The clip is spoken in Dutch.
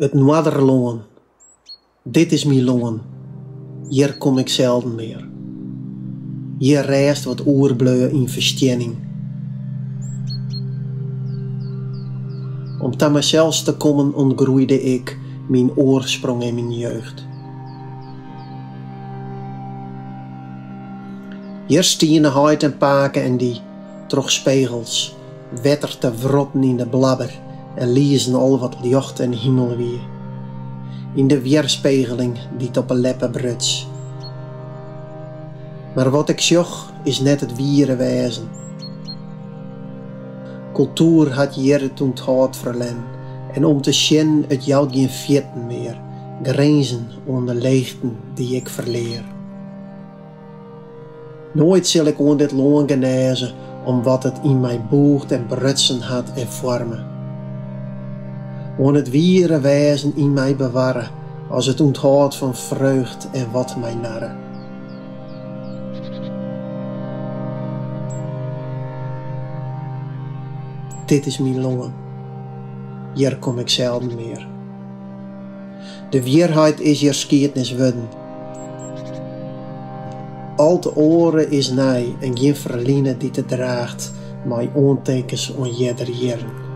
Het Noaderloon. Dit is mijn loon. Hier kom ik zelden meer. Hier rijst wat oerbleu in verstjenning. Om tot mezelf te komen ontgroeide ik mijn oorsprong en mijn jeugd. Hier stienen huid en paken en die, troch spiegels, wetter te wrotten in de blabber en lezen al wat licht en hemel wie. In de weerspiegeling die op een leppen bruts. Maar wat ik zag is net het wiere wezen. Cultuur had hier toen het hart verlen en om te zien het jou geen vietten meer, grenzen onder de leegten die ik verleer. Nooit zal ik onder dit loon genezen om wat het in mij boegt en brutsen had en vormen. On het wiere wezen in mij bewaren als het onthoudt van vreugd en wat mij narren. Dit is mijn loon. Hier kom ik zelden meer. De weerheid is hier schietnis wudden. Al te oren is nij en geen verliezen die te draagt, mij ontekens on jeder jaren.